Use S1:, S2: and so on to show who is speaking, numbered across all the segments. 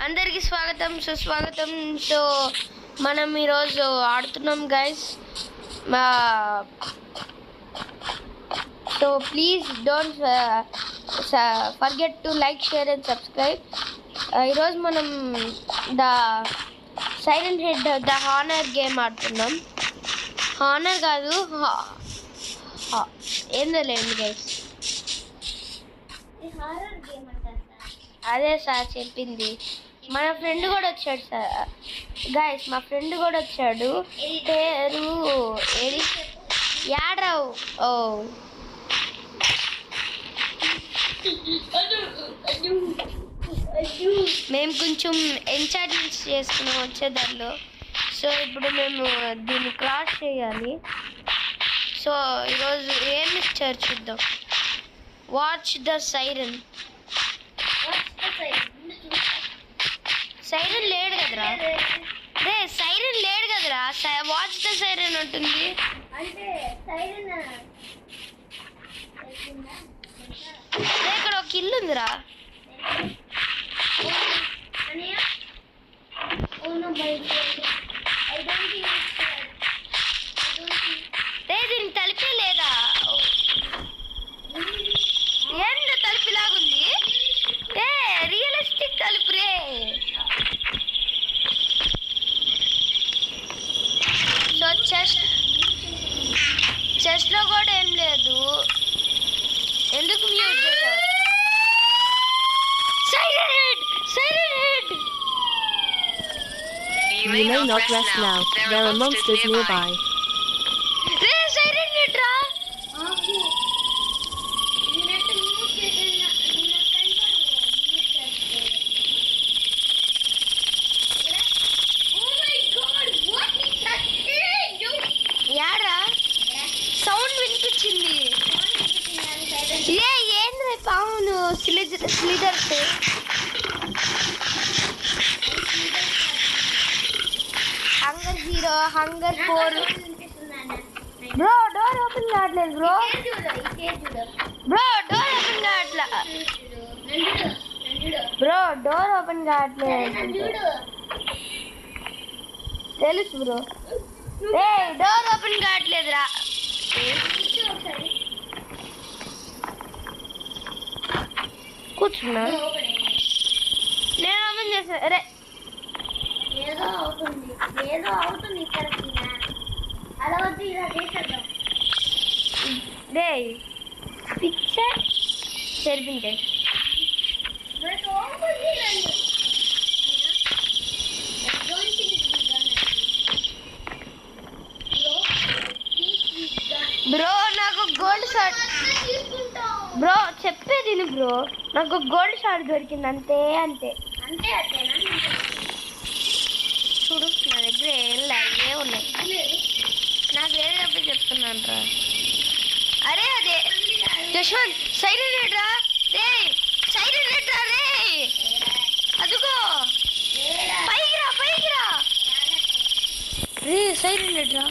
S1: అందరికీ స్వాగతం సుస్వాగతం. సో మనం ఈరోజు ఆడుతున్నాం guys. So please don't forget to like, share and subscribe. ఈరోజు మనం the silent head the honour game ఆడుతున్నాం. హానర్ కాదు, ఏందో లేదు గైస్, అదే సార్ చెప్పింది. మన ఫ్రెండ్ కూడా వచ్చాడు సార్ గైస్, మా ఫ్రెండ్ కూడా వచ్చాడు. పేరు యాడ్రావు. ఓ మేము కొంచెం ఎంచార్జ్మెంట్స్ చేసుకున్నాం వచ్చేదారిలో. సో ఇప్పుడు మేము దీన్ని క్లాస్ చేయాలి. సో ఈరోజు ఏం ఇచ్చారు చూద్దాం. Watch the siren. సైరన్ లేడు కదరా, రే సైరన్ లేడు కదరా, వాచ్ ద సైరన్ ఉంటుంది. ఇక్కడ ఒక ఇల్లు ఉందిరా. రే దీనికి తలిపే లేదా? ఏందో తలుపులాగుంది. ఏ రియలిస్టిక్ తలుపు రే. సో చెస్ట్ లో కూడా ఏం లేదు. ఎందుకు మ్యూట్ చేశావు? Silent silent.
S2: You may not rest now. There are monsters nearby.
S1: రే సైలెంట్ రా. యారా సౌండ్ వినిపించింది. ఏంద్రే పావును sliders. Hunger 0, hunger 4. Bro door open కావట్లేదు బ్రో. డోర్ ఓపెన్ కావట్లేదు. తెలుసు బ్రో. ఏ డోర్ ఓపెన్ కావట్లేదురా. కూర్చున్నా నేను ఓపెన్ చేసా. అరే
S3: ఏదో అవుతుంది ఇక్కడ. అలా వద్దు, ఇలా చేసేద్దాం.
S1: రే పిక్చర్ సరిపించే. బ్రో నాకు గోల్డ్ షార్ట్. బ్రో చెప్పేది బ్రో, నాకు గోల్డ్ షార్ట్ దొరికింది. అంతే చూడు, నా దగ్గర ఏం లాగే ఉన్నాయి. నాకు వేరేటప్పుడు చెప్తున్నాను రా. అరే అదే యశ్వంత్ సైరన్ రా. రే సైరన్ రా. రే అదుగో పైకి రా. రే సైరన్ రా.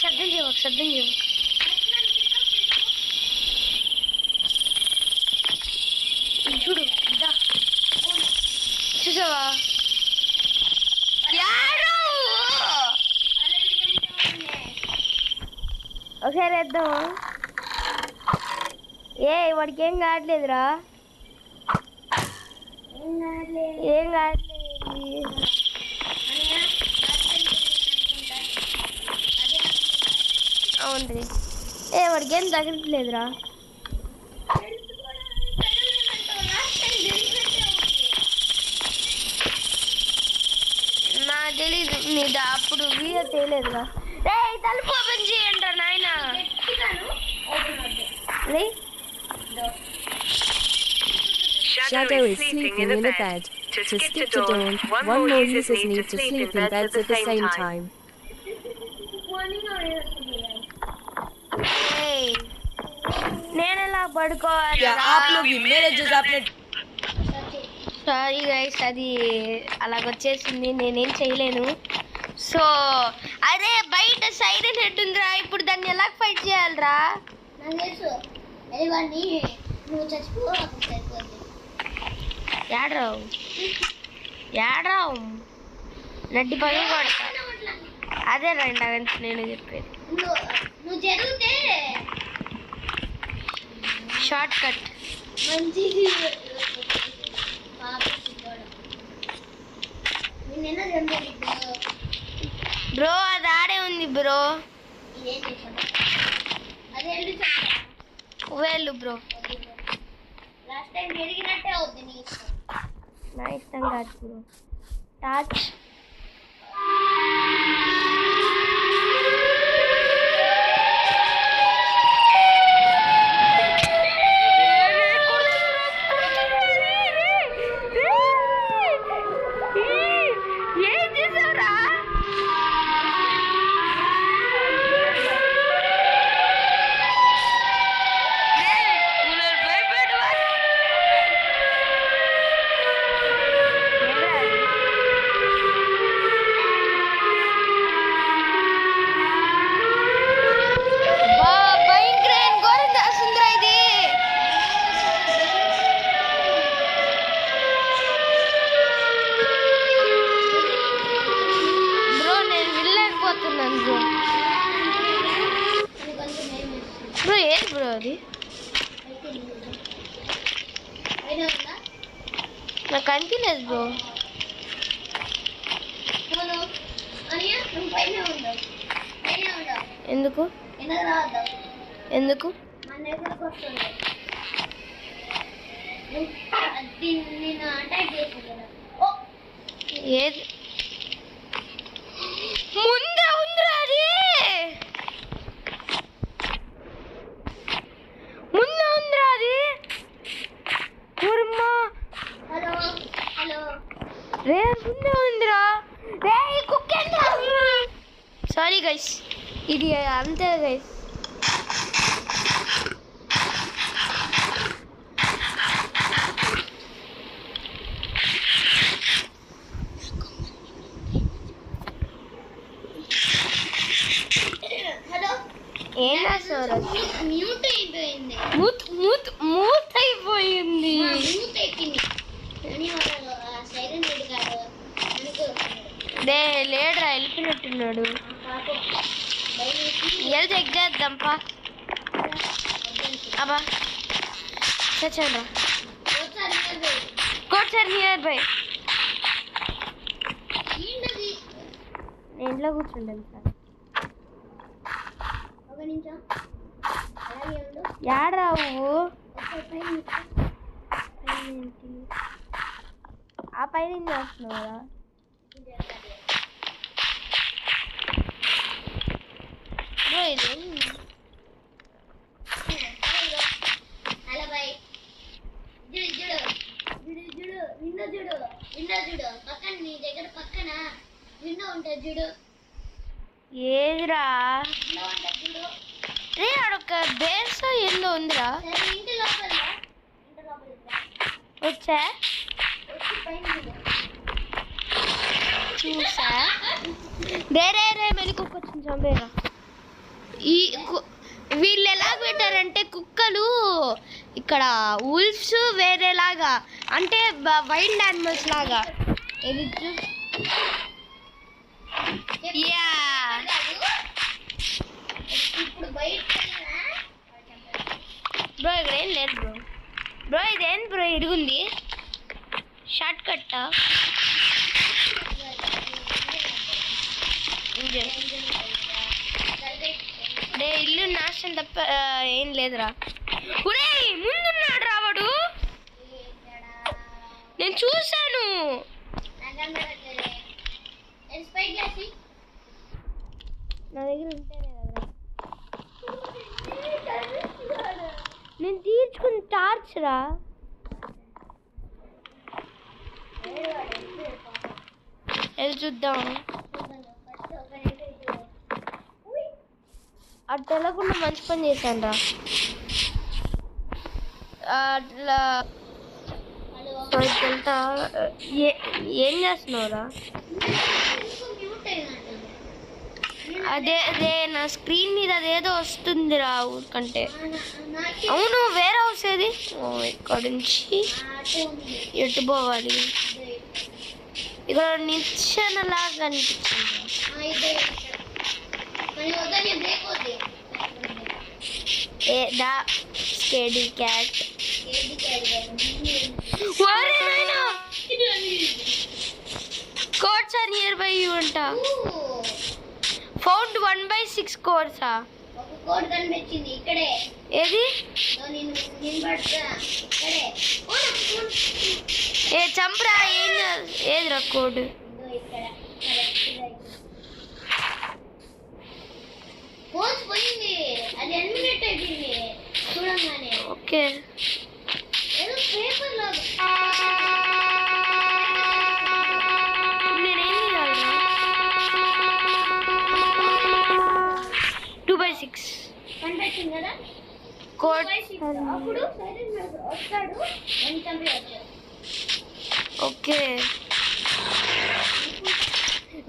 S1: శబ్దం చేయవు. చూడు చూసావా? ఒకసారి వేద్దాం. వాడికి ఏం కావట్లేదురా. ఏం కావట్లేదు. అవును వాడికి ఏం తగ్గట్లేదురా. నాకు తెలీదు, నీది అప్పుడు వీడియో చేయలేదురా. రే తలుపు ఓపెన్ చేయండి నాయన.
S2: Shadow is sleeping in the bed. To skip to dawn, one more user needs to sleep in beds at the same time.
S1: నేను ఎలా పడుకోవాలి? సారీ గైస్, అది అలాగొచ్చేసింది, నేనేం చేయలేను. సో అరే బయట సైరన్ హెడ్ ఉందిరా. ఇప్పుడు దాన్ని ఎలా ఫైట్ చేయాలిరా?
S3: నాకు తెలుసు. నువ్వు చచ్చిపో.
S1: ఏడ్రావు నడ్డి పగలు కొడతా. అదే రండి అవన్నీ నేను చెప్పేది.
S3: నువ్వు జరిగితే
S1: షార్ట్ కట్.
S3: మంచిది. నిన్న జంపేది
S1: బ్రో అది ఆడే ఉంది బ్రో.
S3: ఇదేం చేశాను అదే
S1: వెళ్ళు బ్రో.
S3: లాస్ట్ టైం జరిగినట్టే అవుద్ది నీ ఇష్టం.
S1: నా ఇష్టం కాదు బ్రో. టచ్ ఏం చేసావురా? బ్రో ఏది బ్రో అది? నాకు కనిపించలేదు బ్రో. ఎందుకు ఎందుకు
S3: మన దగ్గరకు వస్తుంది నేను అటాక్ చేసి కదా.
S1: ఏది ముందే ఉందిరా అది. ముందే ఉందిరా అది. ఊరమ్మా
S3: హలో హలో
S1: రే ముందే ఉందిరా. రే కుక్కేంద్రా. సారీ గైస్, ఇది అంతే గైస్.
S3: హలో
S1: ఏం చేస్తున్నారు?
S3: మ్యూట్ అయిపోయింది.
S1: మూత్ అయిపోయింది.
S3: మ్యూట్ ఎక్కింది అని సైలెంట్ అడిగాడు.
S1: డే లేడరా వెళ్ళిపోయినట్టున్నాడు. వెళ్తే ఎగ్గేద్దాంపా. అబ్బా చచ్చండ్రా. కోట్సారి నియర్ బై. నేను ఇంట్లో కూర్చుంటాను సార్.
S3: ఒక నిమిషం అలాగే ఉండు.
S1: యాడ్రావు ఆ పైన ఏం చేస్తున్నావు కదా? బ్రో ఇదేం
S3: హలో బాయ్. చూడు చూడు చూడు చూడు విండో చూడు విండో చూడు పక్కన నీ దగ్గర పక్కన విండో ఉంటుంది చూడు.
S1: ఏదిరా?
S3: విండో ఉంటుంది చూడు.
S1: రే ఆడొక బేస్ ఏందో ఉందిరా.
S3: సరే ఇంటి లోపల
S1: వచ్చా
S3: వచ్చి పైన చూడు.
S1: చూసా. రే మెలికొచ్చింది చంపేరా. వీళ్ళు ఎలా పెట్టారంటే కుక్కలు ఇక్కడ ఉల్ఫ్స్ వేరేలాగా, అంటే వైల్డ్ యానిమల్స్ లాగా. ఇది యా
S3: ఇప్పుడు బయట
S1: బ్రో ఇక్కడ ఏం లేదు బ్రో. బ్రో ఇదేం బ్రో ఇరుగుంది షార్ట్ కట్. డే ఇల్లు నాశనం తప్ప ఏం లేదురా. ఒరే ముందున్నాడు రావడు. నేను చూశాను. నా దగ్గర ఉంటేనే కదా నేను తీర్చుకుని టార్చ్ రా. వెళ్ళి చూద్దాం. అటు వెళ్ళకుండా మంచి పని చేశాను రా. అట్లా వెళ్తా. ఏం చేస్తున్నావురా? అదే నా స్క్రీన్ మీద అదేదో వస్తుందిరా ఊరికంటే.
S3: నాకే
S1: అవును వేరే హౌస్ ఏది? ఓ ఇక్కడ నుంచి
S3: అటు ఉంది.
S1: ఎటు పోవాలి?
S3: ఇదే.
S1: ఇక్కడ నిచ్చెన లాగా అనిపించింది.
S3: ఇదే ఇక్కడ. మరి వద్దని బ్రేక్ వద్దు.
S1: ఏ దా స్కేడీ క్యాట్.
S3: ఏది కాదు.
S1: ఒరే నాయనా codes are near by you అంట. ఫౌండ్ 1/6 కోడ్సా?
S3: ఒక కోడ్ కనిపించింది ఇక్కడే.
S1: ఏది?
S3: నేను పడతా ఇక్కడే. ఓ నాకు కోడ్.
S1: ఏ చంపరా ఏదిరా కోడ్?
S3: ఇదో ఇక్కడ. కోచ్ పోయింది. అది ఎలిమినేట్ అయిపోయింది చూడంగానే.
S1: ఓకే
S3: ఏదో పేపర్ లో
S1: నేనేం చేయాలరా? 2/6
S3: కనిపెట్టింది కదా
S1: కోడ్.
S3: అప్పుడు సైలెంట్ వస్తాడు అని చంపేయచ్చు.
S1: ఓకే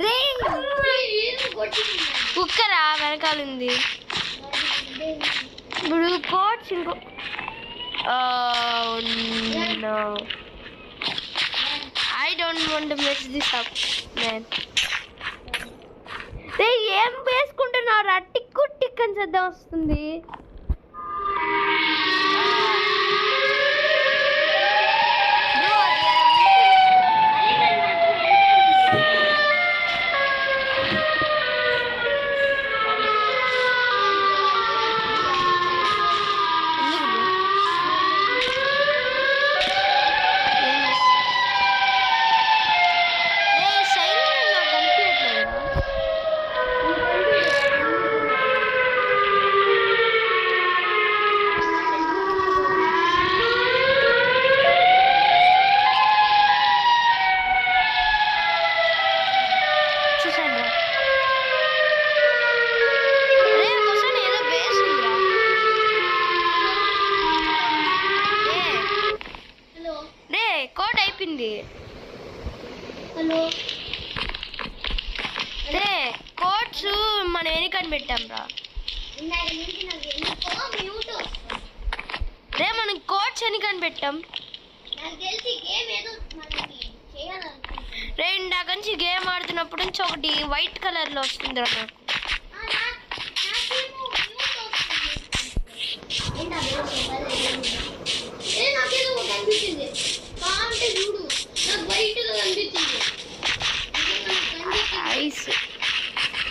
S1: రే కుక్కరా వెనకాలింది. ఇప్పుడు కోచ్ ఇంకో no I don't want to mess this up man. రే ఏం వేసుకుంటున్నారా? టిక్కు టిక్ అని శబ్దం వస్తుంది.
S3: హలో
S1: రే కోడ్స్ మనం ఎన్ని కనిపెట్టాం రా?
S3: ఇందాక నుంచి నాకు ఎందుకో మ్యూట్ వస్తుంది.
S1: రే మనం కోడ్స్ ఎన్ని కనిపెట్టాం?
S3: నాకు తెలిసి గేమ్ ఏదో మనకి చేయాలనుకుంటున్నాను.
S1: రే ఇందాక నుంచి గేమ్ ఆడుతున్నప్పుడు నుంచి ఒకటి వైట్ కలర్ లో వస్తుంది రా నాకు.
S3: నాకేమో మ్యూట్ వస్తుంది. నాకేదో కనిపించింది. అంటే చూడు నాకు వైట్ గా కనిపించింది.
S1: ఐస్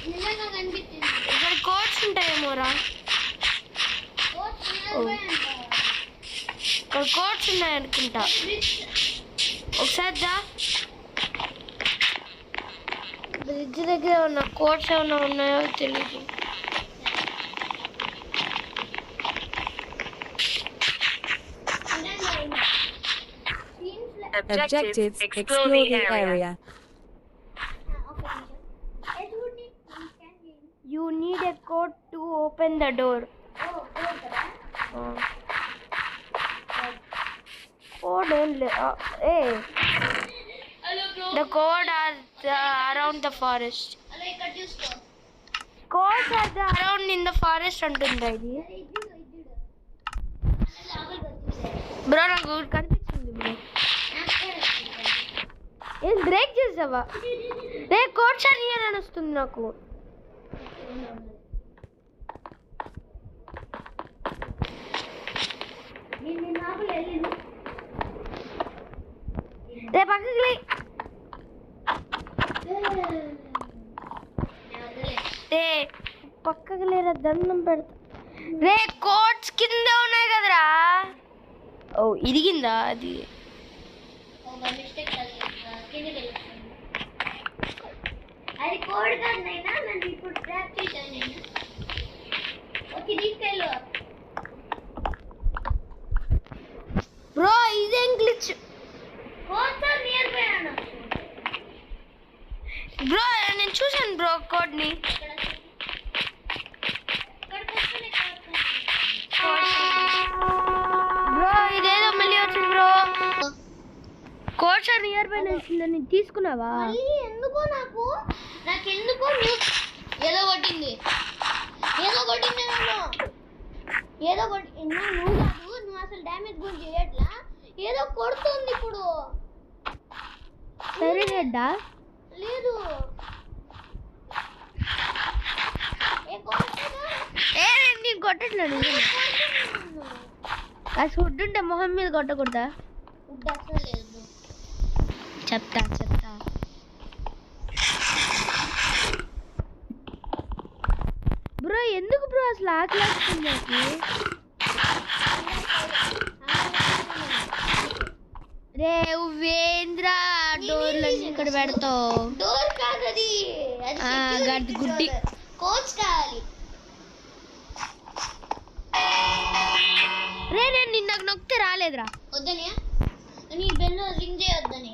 S3: నిజంగా కనిపించింది.
S1: ఇక్కడ కోడ్స్ ఉంటాయేమోరా? ఇక్కడ కోడ్స్ ఉన్నాయనుకుంటా. ఒకసారి దా బ్రిడ్జ్ దగ్గర ఉన్న కోడ్స్ ఏమైనా ఉన్నాయో తెలీదు.
S2: Objectives, explore the area.
S1: You need a code to open the door. Code only. Hey. The code are around the forest. Codes are around in the forest అంటుందా ఇది? Bro నాకు కనిపించింది బ్రో. ఏం బ్రేక్ చేసావా? రే codes అని వస్తుంది నాకు. రే పక్కకి లే. రే పక్కకి లేరా దండం పెడతా. రే కోడ్స్ కింద ఉన్నాయి కదరా. ఓ ఇదిగిందా అది?
S3: అది కోడ్ కాదు నైనా, నన్ను ఇప్పుడు ట్రాప్ చేశాను నేను. ఓకే తీసుకెళ్ళు.
S1: బ్రో ఇదేం glitch
S3: code sir near by అన్న.
S1: బ్రో నేను చూసాను బ్రో కోడ్ ని. బ్రో ఇదేదో మళ్ళీ వచ్చింది bro. Code sir near by వచ్చిందని తీసుకున్నావా?
S3: ఎందుకో నాకెందుకో ఏదో కొట్టింది నన్ను. ఏదో కొట్టి నువ్వు కాదు, నువ్వు అసలు డ్యామేజ్ కూడా చేయట్లా. ఏదో కొడుతుంది ఇప్పుడు.
S1: సైరన్ హెడ్
S3: లేదు
S1: నేను కొట్టట్లేదు. అది ఫుడ్ ఉంటే మొహం మీద కొట్టకూడదా?
S3: అసలు లేదు.
S1: చెప్తా బ్రో. ఎందుకు బ్రో అసలు ఆకలి వస్తుంది నాకు? రే వేంద్ర డోర్లు ఇక్కడ పెడతావు.
S3: డోర్ కాదు అది,
S1: గడ్డి గుడ్డి.
S3: కోచ్ కావాలి.
S1: రే నేను నిన్నకు నొక్కితే రాలేదురా.
S3: వద్దనియా నీ బెల్ రింగ్ చేయొద్దని.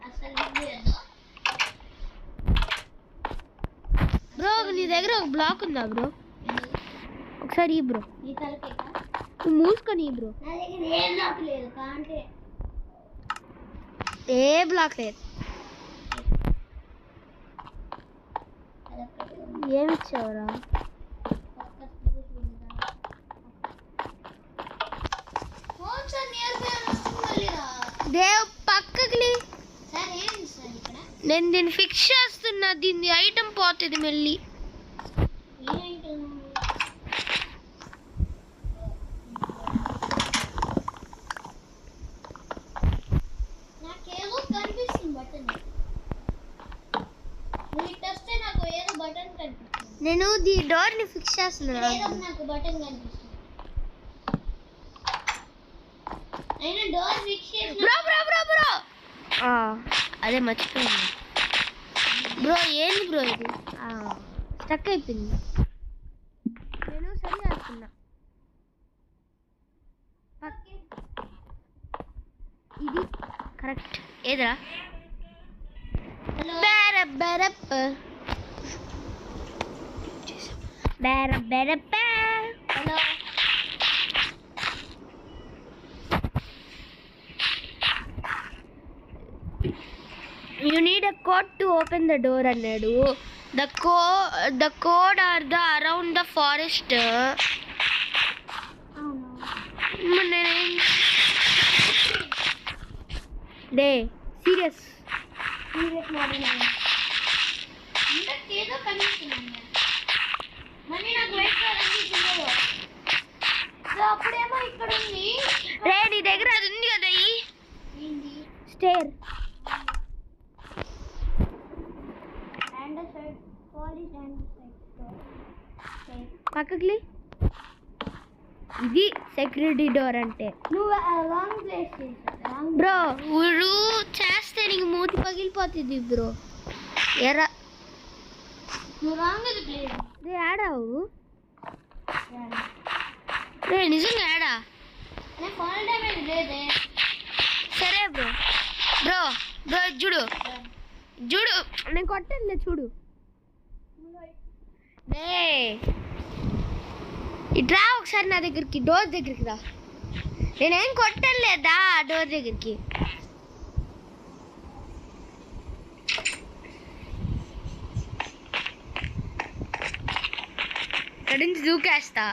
S3: అసలు రింగ్ చేయొద్దు
S1: బ్రో. నీ దగ్గర ఒక బ్లాక్ ఉందా బ్రో? ఒకసారి ఈ బ్రో.
S3: నీ తలకి
S1: నువ్వు మూసుకొని ఈ బ్రో.
S3: నా దగ్గర ఏ బ్లాక్ లేదు కాంటే.
S1: ఏ బ్లాక్ లేదు. ఏమి ఇచ్చావురా? దేవ్ పక్కకి.
S3: సార్ ఏం సార్ ఇక్కడ?
S1: నేను దీన్ని ఫిక్స్ చేస్తున్నా. దీన్ని ఐటమ్ పోతుంది మళ్ళీ.
S3: నాకేదో కనిపిస్తుంది బటన్. నువ్వు ఇటు వస్తే నాకు ఏదో బటన్ కనిపిస్తుంది.
S1: నేను ఈ డోర్ని ఫిక్స్ చేస్తున్నా.
S3: ఏదో నాకు బటన్ కనిపిస్తుంది. అయినా డోర్ ఫిక్స్ చేసిన
S1: బ్రో బ్రో బ్రో బ్రో. అదే మర్చిపోయింది బ్రో. ఏంది బ్రో ఇది? స్టక్ అయిపోయింది. నేను సరి చేస్తున్నా. ఇది కరెక్ట్ ఏదిరా? బెరబెరప్ప బెరబెరప్ప.
S3: Hello
S1: You need a code to open the door అన్నాడు. The code are the around the forest. Day serious
S3: ఏదో కనిపిస్తుంది. మళ్ళీ నాకు వైట్ కలర్ అనిపించింది. అప్పుడేమో ఇక్కడ ఉంది.
S1: రే నీ దగ్గర అది ఉంది కదా.
S3: ఏంటి?
S1: స్టేర్. పక్కకి. ఇది సెక్యూరిటీ డోర్ అంటే.
S3: నువ్వు రాంగ్ ప్లేస్ చేసావు
S1: బ్రో. ఊరు చేస్తే నీకు మూతి పగిలిపోతుంది బ్రో. ఎరా
S3: నువ్వు రాంగ్ అది ప్లేస్.
S1: రే ఆడావు. రే నిజంగా ఆడా.
S3: నేను ఫాల్ డ్యామేజ్ లేదే.
S1: సరే బ్రో. బ్రో బ్రో చూడు చూడు. నేను కొట్టండి చూడు. ఇట్రా ఒకసారి నా దగ్గరికి. డోర్ దగ్గరికి రా. నేనేం కొట్టలేదా డోర్ దగ్గరికి. ఇక్కడ నుంచి దూకేస్తా.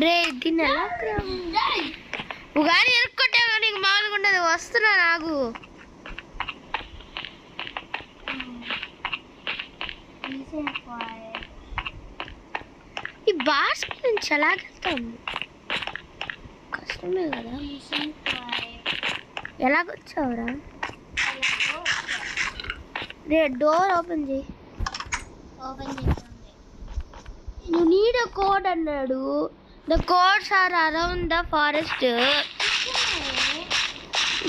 S1: రే దీన్ని ఎలా ఉగాది ఎరుక్కొట్టావు. నీకు మామూలుగా ఉండదు. వస్తున్నా నాకు. ఈ బాస్కెట్ నుంచి ఎలాగెళ్తాము? కష్టమే కదా. ఎలాగొచ్చావురా? రే డోర్ ఓపెన్ చేయి. యు నీడ్ అ కోడ్ అన్నాడు. The codes are around the forest.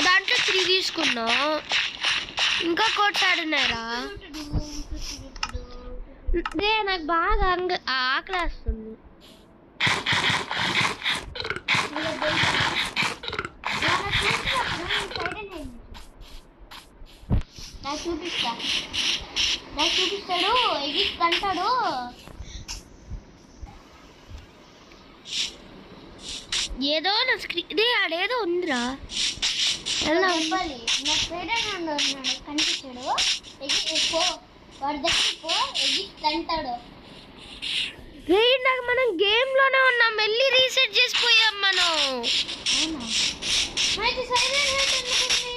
S1: దాంట్లో 3 తీసుకున్నాం. ఇంకా కోడ్స్ ఆడున్నారా? రే నాకు బాగా ఆకలేస్తుంది.
S3: చూపిస్తాడు ఇది కంటాడు.
S1: ఏదో నా స్క్రీన్. రే ఆడేదో ఉందిరా.
S3: చెప్పాలి నా ఫ్రెండ్ ఉన్నాడు కనిపించాడు పో వాడి దగ్గర పో ఎగిస్తాడు.
S1: నాకు మనం గేమ్ లోనే ఉన్నాం, వెళ్ళి రీసెట్ చేసిపోయాం మనం.
S3: అవునా అయితే సైలెంట్ హెడ్ ఎందుకుంది?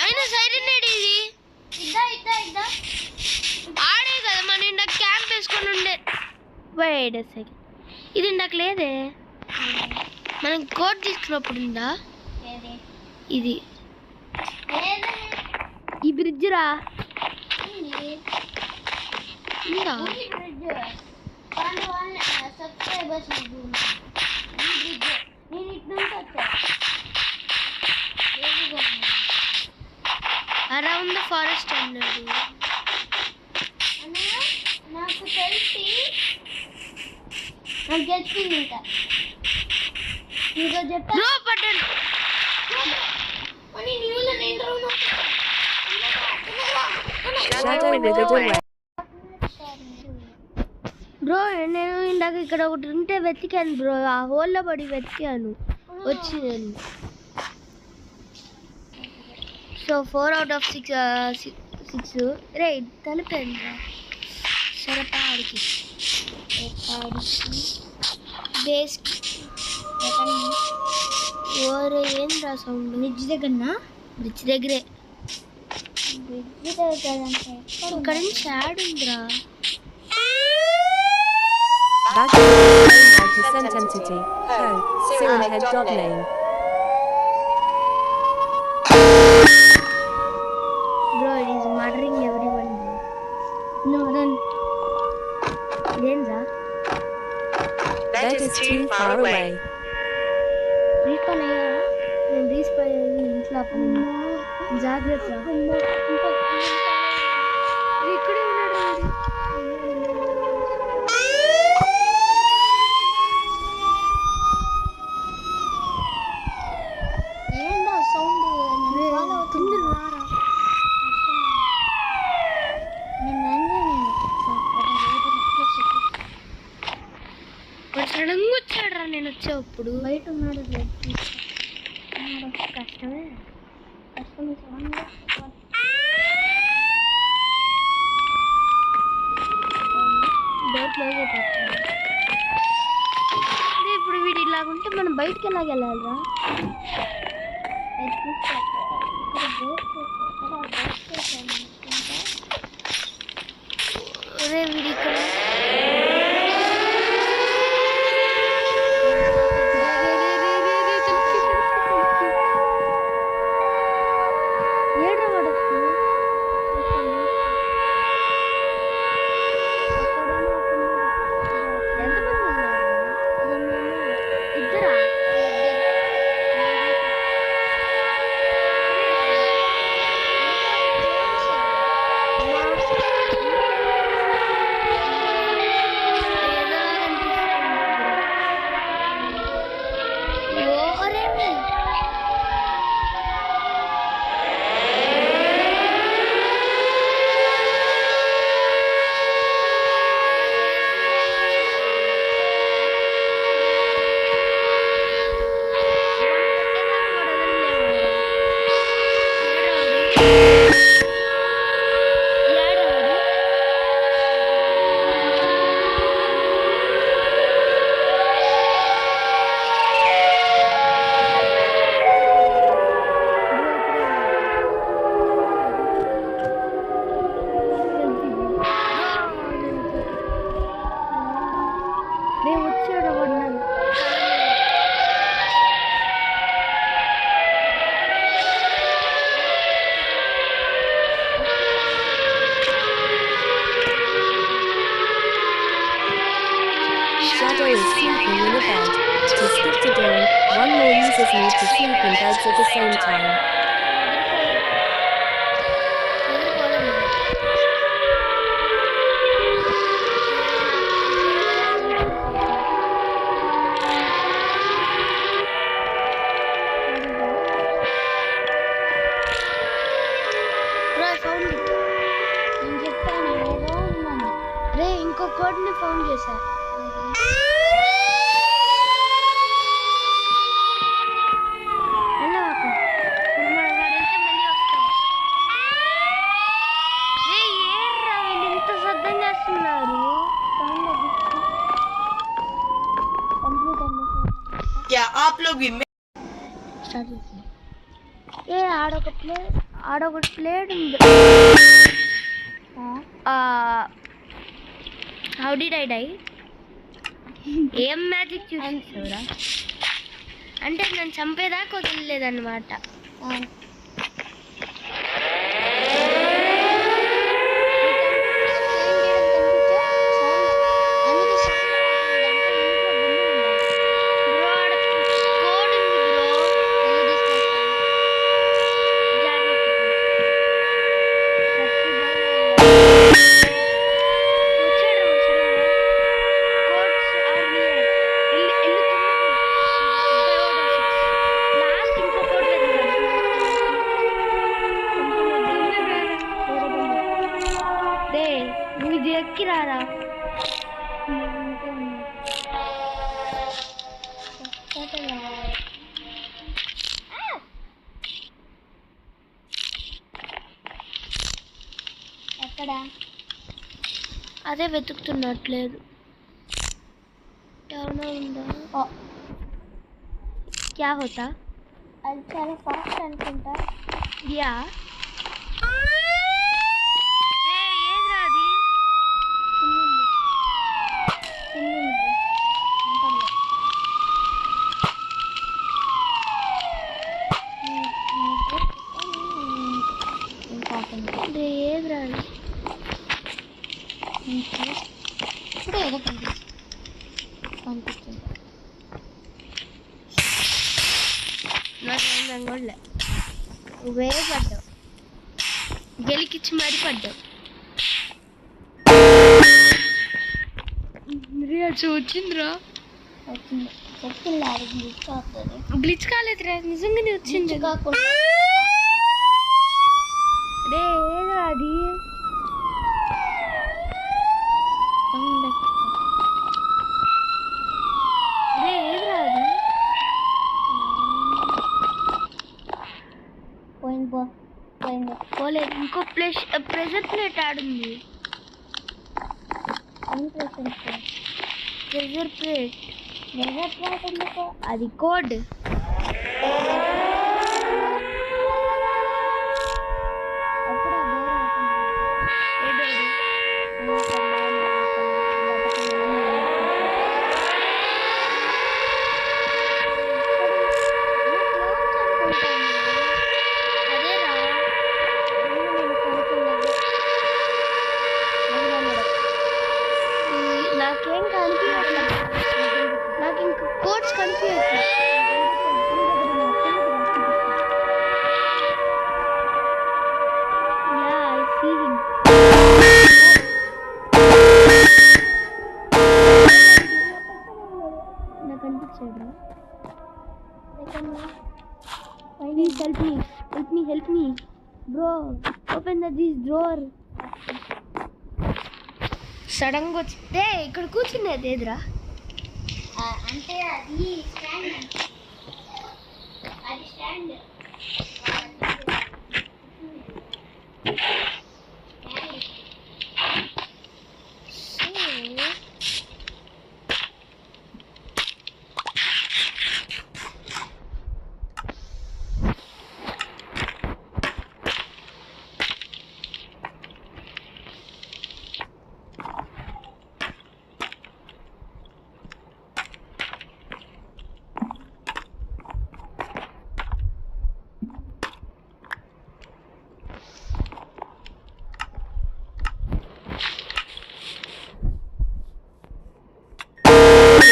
S1: అయినా సైరన్ హెడ్ ఇది
S3: ఇద్దా
S1: ఆడే కదా మనం ఇందాక క్యాంప్ వేసుకొని ఉండే. వెయిట్ ఎ సెకండ్, ఇది ఇందాక లేదే, మనం కోట్ తీసుకున్నప్పుడు ఉందా
S3: ఏది
S1: ఇది?
S3: ఏది
S1: ఈ బ్రిడ్జ్ రా
S3: ఉంది
S1: ఉందా?
S3: ఈ బ్రిడ్జ్ కానీ వాళ్ళ సబ్స్క్రైబర్స్ ఈ బ్రిడ్జ్ నేను ఇటు నుంచి వచ్చా
S1: అరౌండ్ ద ఫారెస్ట్ అన్నాడు.
S3: అన్నయ్య నాకు తెలిసి నాకు చెప్పింది ఇంకా నీతో చెప్పా
S1: బ్రో పడ్డాను.
S3: అని నీళ్ళు నేను
S2: Shadow wiggled away.
S1: బ్రో నేను ఇందాక ఇక్కడ ఒకటి ఉంటే వెతికాను బ్రో, ఆ హోల్లో పడి వెతికాను వచ్చి నేను. సో 4 out of 6 రే కలిపాను రా. సరపా ఆడికి బేస్ ఓరే ఏం రా సౌండ్?
S3: బ్రిడ్జ్ దగ్గరనా?
S1: బ్రిడ్జ్ దగ్గరే.
S3: బ్రిడ్జ్ దగ్గర అంటే
S1: ఇక్కడ నుంచి యాడ్ ఉందిరా.
S2: Back to Descent Entity. Code SirenHead.name.
S1: Bro, it is murdering everyone, bro.
S3: No, run.
S1: ఏంరా?
S2: That is too far away.
S1: Respawn అయ్యారా? నేను రీస్పాన్ అయ్యి ఇంట్లో అప్పుడు జాగ్రత్త. ఇక్కడే ఉన్నాడు వాడు.
S3: ఏంటో సౌండ్
S1: తొందరగా రారా. వాడు సడన్గా వచ్చాడు రా నేను వచ్చేప్పుడు.
S3: బయట ఉన్నాడు
S1: కష్టమే. డోర్ క్లోజ్ అయిపోతుంది. ఇప్పుడు వీడు ఇలాగుంటే మనం బయటికి ఎలాగెళ్ళాలిరా? అదే వీడు ఇక్కడ ఏడ్రా వాడు. ఎంతమంది ఉన్నారు? ఇద్దరా?
S2: Shadow is sleeping in a bed. To skip to dawn, one more users need to sleep in beds at the same time.
S3: నేను చెప్తాను ఏదో ఉన్నాను.
S1: రే ఇంకో కోడ్ని ఫోన్ చేశా.
S4: क्या आप लोग भी
S1: స్టార్ట్ చేసి ఏ ఆడొక ప్లేట్ ఉంది. How did I die? ఏం మ్యాజిక్ చూసేసావురా? అంటే నన్ను చంపేదాకా వదిలేదన్నమాట. ఎక్కిరారా
S3: ఎక్కడ
S1: అదే వెతుకుతున్నట్లేదు. ఎవరో ఉందా? క్యా హోతా?
S3: అది చాలా ఫాస్ట్ అనుకుంటా.
S1: యా ఏదిరా అది? ఏదిరా అది?
S3: ఇప్పుడు ఏదో కనిపిస్తుంది.
S1: నాకేం రంగోళ్ళే. నువ్వే పడ్డావు, గెలికిచ్చి మరి పడ్డావు. వచ్చిందిరా,
S3: వచ్చింది చెప్పింది. అది గ్లిచ్ అవుతుంది.
S1: గ్లిచ్ కాలేదురా, నిజంగానే వచ్చింది.
S3: కాకుండా
S1: రే ఏదిరా అది? రే ఏదిరా అది?
S3: పోయింది.
S1: పోలేదు. ఇంకో ప్రెజర్ ప్లేట్ ఆడుంది. ప్రెజర్ ప్లేట్
S3: ఎందుకు?
S1: అది కోడ్. నాకేం కనిపించట్లేదు. నాకు ఇంక కోడ్స్ కనిపించట్లేదు. Yeah I see him. నాకు కనిపించాడు. Please help me bro, open this door. Sudden గా వచ్చితే ఇక్కడ కూర్చునేది ఎదురా.
S3: అంటే అది stand.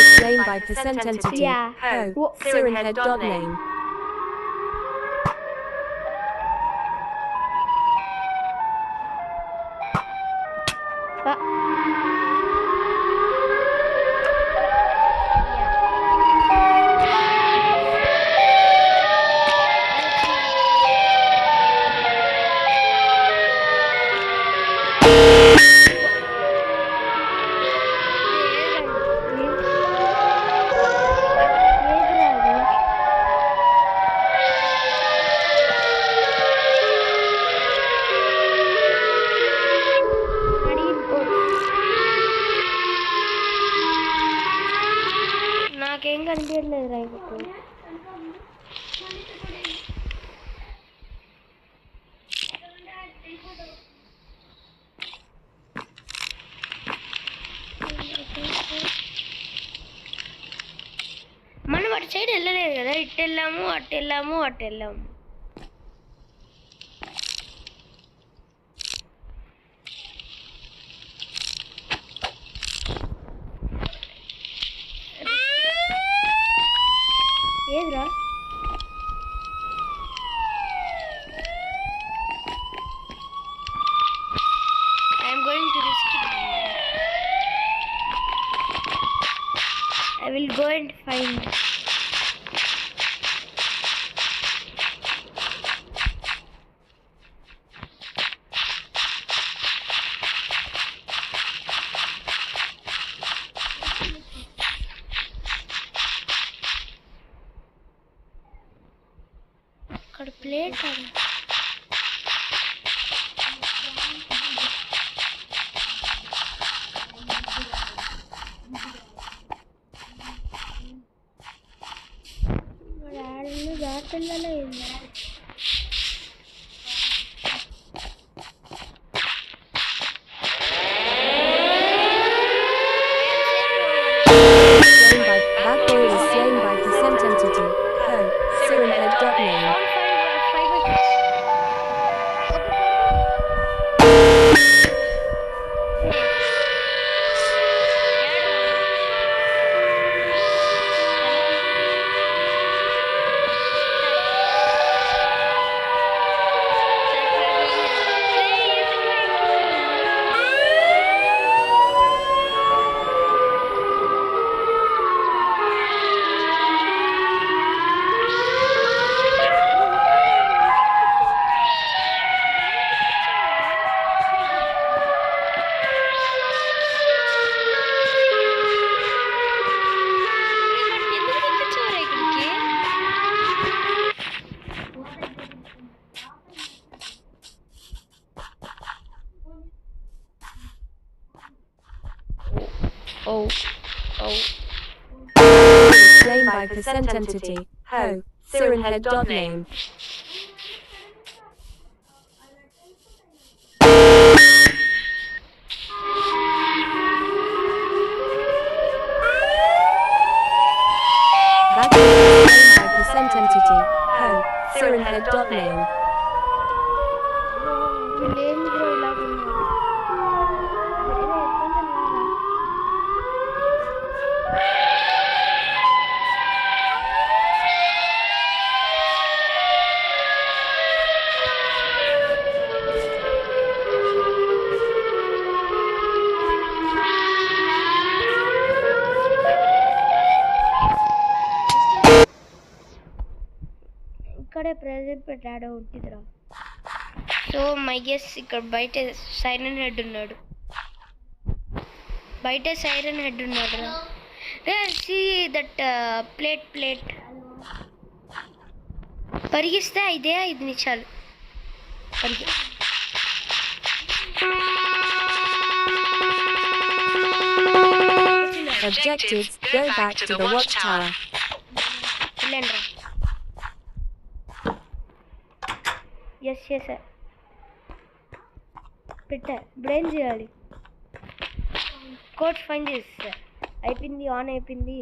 S2: Explained by percent entity.
S1: Yeah.
S2: Sirenhead.name.
S1: కనిపించట్లేదు రా ఇప్పుడు. మనం అటు సైడ్ వెళ్ళలేదు కదా, ఇటు వెళ్ళాము అటు వెళ్ళాము అటు వెళ్ళాము. ఏదిరా I'm going to risk it. I will go and find. అక్కడ ప్లేట్ అది. పిల్లలే
S2: That boy was slain by descent entity. Ho. Sirenhead.name. Slain by descent entity. Ho. Sirenhead.name. That boy was slain by descent entity. Ho. Sirenhead.name.
S1: ఇక్కడే present పెట్టాడు ఉంటుందిరా. So my guess ఇక్కడ బయట siren head ఉన్నాడు. బయట siren head ఉన్నాడు రా. See that plate పరిగిస్తే 5 నిమిషాలు Parigi.
S2: Objectives. Go back to the watchtower.
S1: వెళ్ళండి రా. ఎస్ పెట్టా ఇప్పుడు ఏం చేయాలి? కోడ్ ఫైన్ చేస్తా. అయిపోయింది, ఆన్ అయిపోయింది.